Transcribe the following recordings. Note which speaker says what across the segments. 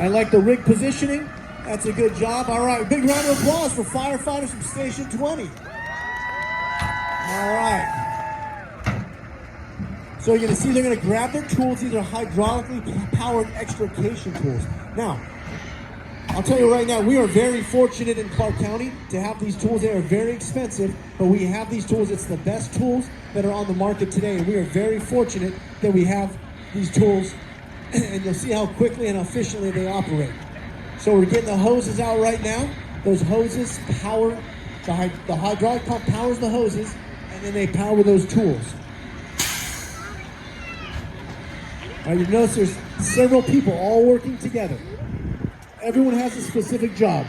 Speaker 1: I like the rig positioning. That's a good job. All right, big round of applause for firefighters from Station 20. All right. So you're gonna see they're gonna grab their tools. These are hydraulically powered extrication tools. Now, I'll tell you right now, we are very fortunate in Clark County to have these tools. They are very expensive, but we have these tools. It's the best tools that are on the market today, and we are very fortunate that we have these tools, and you'll see how quickly and efficiently they operate. So we're getting the hoses out right now. Those hoses power, the hydraulic pump powers the hoses, and then they power those tools. All right, you notice there's several people all working together. Everyone has a specific job.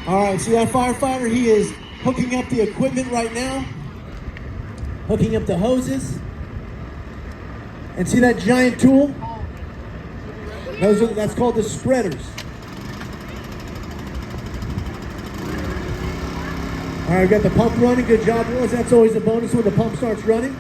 Speaker 1: All right, see that firefighter? He is hooking up the equipment right now, hooking up the hoses. And see that giant tool? That's called the spreaders. All right, we got the pump running. Good job, Willis. That's always a bonus when the pump starts running.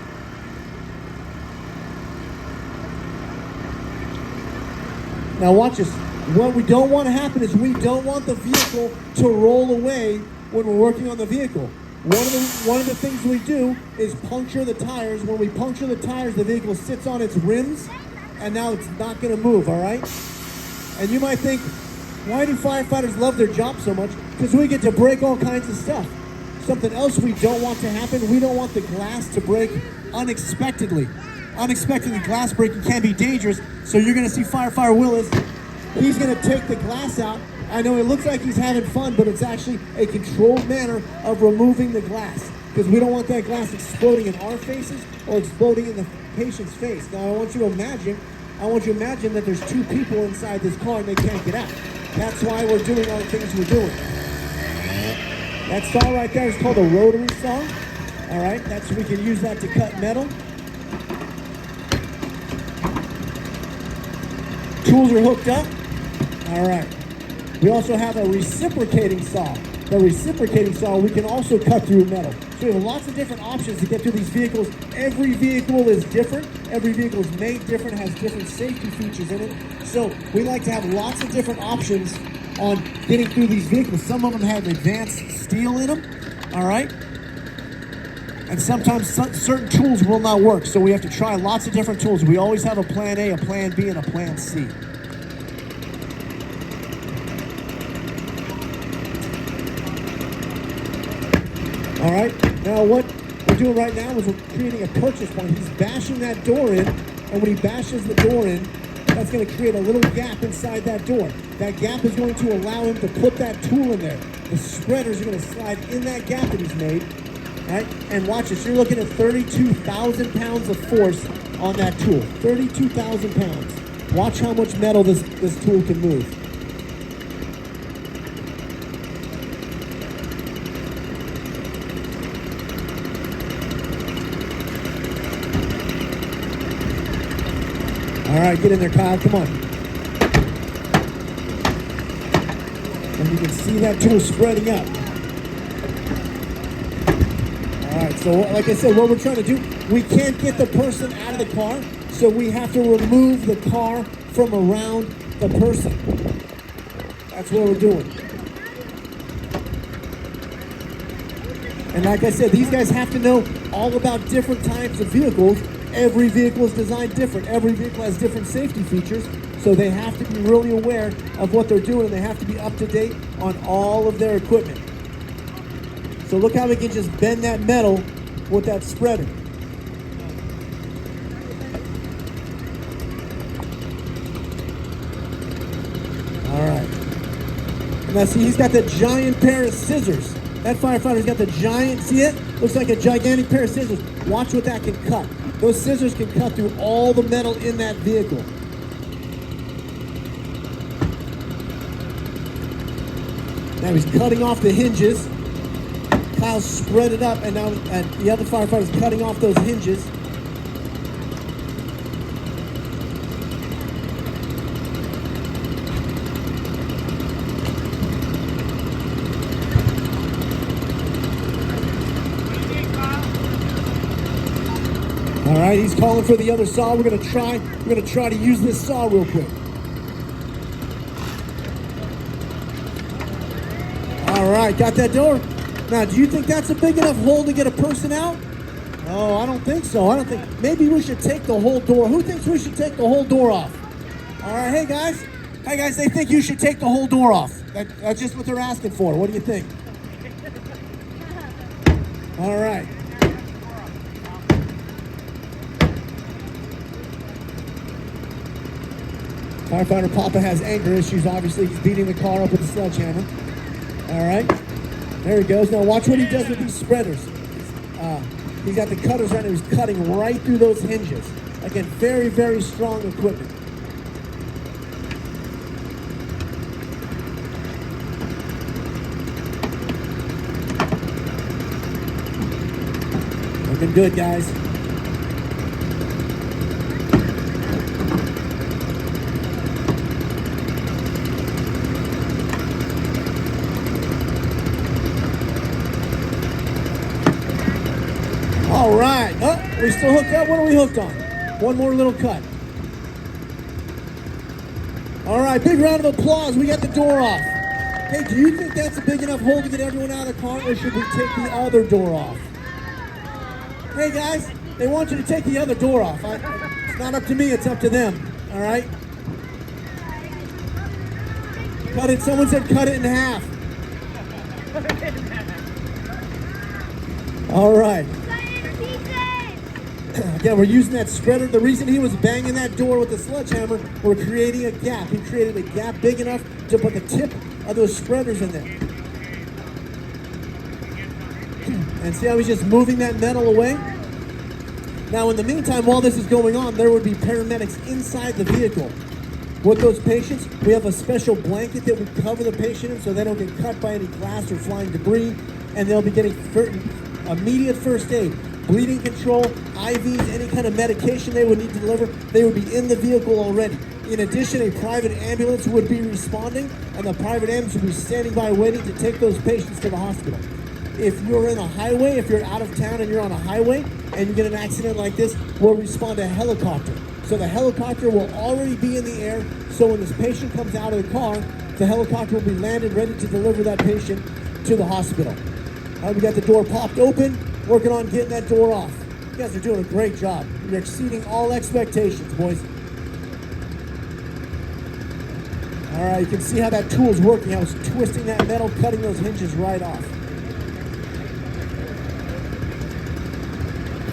Speaker 1: Now watch this. What we don't want to happen is we don't want the vehicle to roll away when we're working on the vehicle. One of the things we do is puncture the tires. When we puncture the tires, the vehicle sits on its rims, and now it's not going to move, all right? And you might think, why do firefighters love their job so much? Because we get to break all kinds of stuff. Something else we don't want to happen, we don't want the glass to break unexpectedly. Unexpectedly, glass breaking can be dangerous, so you're going to see Firefighter Willis. He's going to take the glass out. I know it looks like he's having fun, but it's actually a controlled manner of removing the glass, because we don't want that glass exploding in our faces or exploding in the patient's face. Now, I want you to imagine that there's two people inside this car and they can't get out. That's why we're doing all the things we're doing. That saw right there is called a rotary saw. All right, we can use that to cut metal. Tools are hooked up. All right. We also have a reciprocating saw. The reciprocating saw, we can also cut through metal. So we have lots of different options to get through these vehicles. Every vehicle is different. Every vehicle is made different, has different safety features in it. So we like to have lots of different options on getting through these vehicles. Some of them have advanced steel in them, all right? And sometimes certain tools will not work, so we have to try lots of different tools. We always have a plan A, a plan B, and a plan C. All right, now what we're doing right now is we're creating a purchase point. He's bashing that door in, and when he bashes the door in, that's going to create a little gap inside that door. That gap is going to allow him to put that tool in there. The spreaders are going to slide in that gap that he's made, right? And watch this, you're looking at 32,000 pounds of force on that tool. 32,000 pounds. Watch how much metal this tool can move. All right, get in there, Kyle, come on. And you can see that tool spreading up. All right, so like I said, what we're trying to do, we can't get the person out of the car, so we have to remove the car from around the person. That's what we're doing. And like I said, these guys have to know all about different types of vehicles. Every vehicle is designed different. Every vehicle has different safety features, so they have to be really aware of what they're doing, and they have to be up to date on all of their equipment. So look how they can just bend that metal with that spreader. All right. Now see, he's got the giant pair of scissors. That firefighter's got the giant, see it? Looks like a gigantic pair of scissors. Watch what that can cut. Those scissors can cut through all the metal in that vehicle. Now he's cutting off the hinges. Kyle spread it up, and now the other firefighter's cutting off those hinges. All right, he's calling for the other saw. We're gonna try to use this saw real quick. All right, got that door. Now, do you think that's a big enough hole to get a person out? Oh, I don't think so. I don't think. Maybe we should take the whole door. Who thinks we should take the whole door off? All right, hey guys, they think you should take the whole door off. That's just what they're asking for. What do you think? All right. Firefighter Papa has anger issues, obviously. He's beating the car up with a sledgehammer. All right. There he goes. Now watch what he does with these spreaders. He's got the cutters on and he's cutting right through those hinges. Again, very, very strong equipment. Looking good, guys. All right. Oh, we still hooked up? What are we hooked on? One more little cut. All right, big round of applause. We got the door off. Hey, do you think that's a big enough hole to get everyone out of the car, or should we take the other door off? Hey, guys, they want you to take the other door off. It's not up to me, it's up to them. All right? Cut it. Someone said cut it in half. All right. Again, we're using that spreader. The reason he was banging that door with the sledgehammer, we're creating a gap. He created a gap big enough to put the tip of those spreaders in there. And see how he's just moving that metal away? Now, in the meantime, while this is going on, there would be paramedics inside the vehicle. With those patients, we have a special blanket that would cover the patient in so they don't get cut by any glass or flying debris, and they'll be getting immediate first aid. Bleeding control, IVs, any kind of medication they would need to deliver, they would be in the vehicle already. In addition, a private ambulance would be responding, and the private ambulance would be standing by waiting to take those patients to the hospital. If you're in a highway, if you're out of town and you're on a highway, and you get an accident like this, we'll respond to a helicopter. So the helicopter will already be in the air, so when this patient comes out of the car, the helicopter will be landed, ready to deliver that patient to the hospital. We got the door popped open. Working on getting that door off. You guys are doing a great job. You're exceeding all expectations, boys. All right, you can see how that tool's working. How it's twisting that metal, cutting those hinges right off.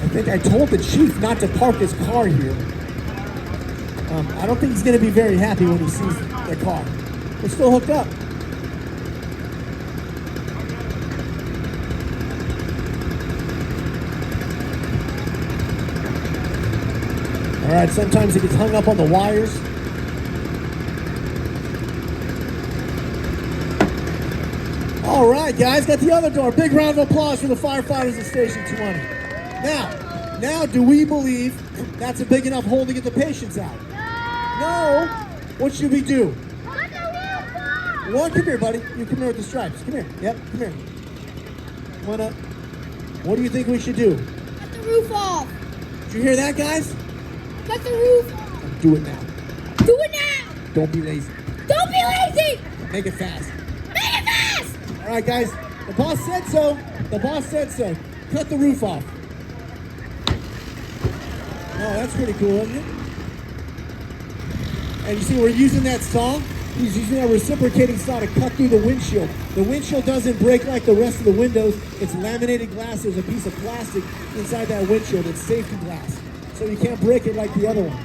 Speaker 1: I think I told the chief not to park his car here. I don't think he's going to be very happy when he sees the car. We're still hooked up. All right, sometimes it gets hung up on the wires. All right, guys, got the other door. Big round of applause for the firefighters at Station 20. Now, do we believe that's a big enough hole to get the patients out? No. What should we do? One, come here, buddy. You come here with the stripes. Come here. Yep, come here. What do you think we should do?
Speaker 2: Cut the roof off.
Speaker 1: Did you hear that, guys?
Speaker 2: Cut the roof off.
Speaker 1: Do it now.
Speaker 2: Do it now.
Speaker 1: Don't be lazy.
Speaker 2: Don't be lazy.
Speaker 1: Make it fast.
Speaker 2: Make it fast.
Speaker 1: All right, guys. The boss said so. The boss said so. Cut the roof off. Oh, that's pretty cool, isn't it? And you see, we're using that saw. He's using a reciprocating saw to cut through the windshield. The windshield doesn't break like the rest of the windows. It's laminated glass. There's a piece of plastic inside that windshield. It's safety glass. So you can't break it like the other one.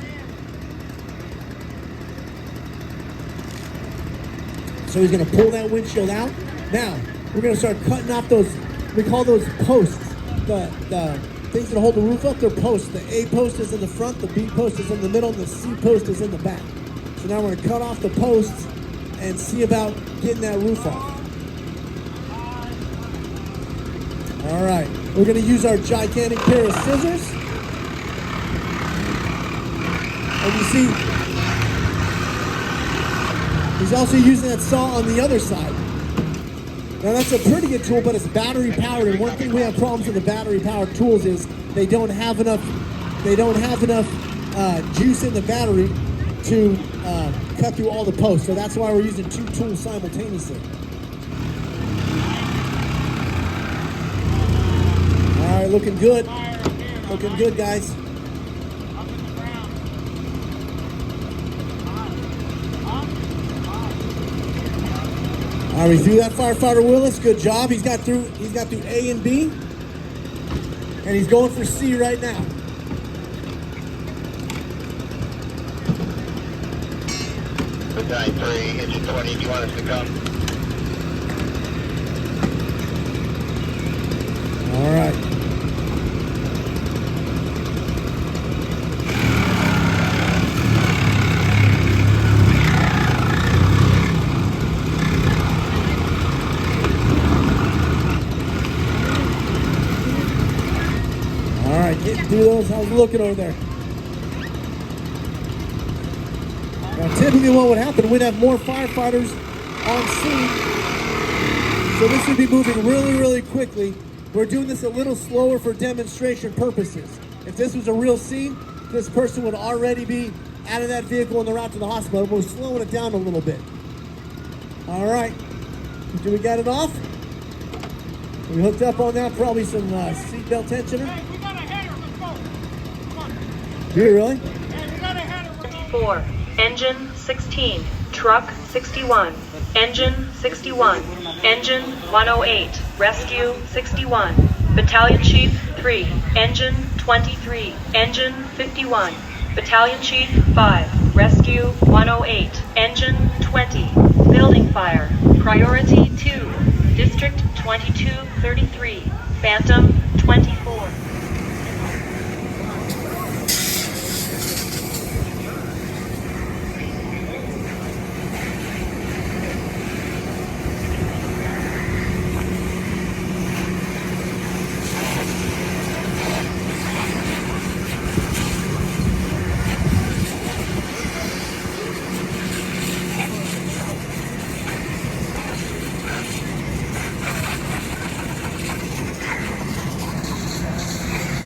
Speaker 1: So he's going to pull that windshield out. Now, we're going to start cutting off those, we call those posts. The things that hold the roof up, they're posts. The A post is in the front, the B post is in the middle, and the C post is in the back. So now we're going to cut off the posts and see about getting that roof off. All right, we're going to use our gigantic pair of scissors. And you see, he's also using that saw on the other side. Now that's a pretty good tool, but it's battery powered. And one thing we have problems with the battery powered tools is they don't have enough they don't have enough juice in the battery to cut through all the posts. So that's why we're using 2 tools simultaneously. All right, looking good. Looking good, guys. All right, we threw that firefighter Willis. Good job. He's got through A and B, and he's going for C right now.
Speaker 3: Battalion 3, engine 20, do you want us to come?
Speaker 1: All right. All right, getting through those. How's it looking over there? Now, typically what would happen, we'd have more firefighters on scene. So this would be moving really, really quickly. We're doing this a little slower for demonstration purposes. If this was a real scene, this person would already be out of that vehicle on the route to the hospital. We're slowing it down a little bit. All right. Do we got it off? We hooked up on that, probably some seatbelt tensioner.
Speaker 4: Hey, we got a header. Let's go. Come on.
Speaker 1: Do you really?
Speaker 4: Hey, we got a header.
Speaker 5: 24, engine 16, truck 61, engine 61, engine 108, rescue 61, battalion chief 3, engine 23, engine 51, battalion chief 5, rescue 108, engine 20, building fire, priority 2, district 2233, phantom 24.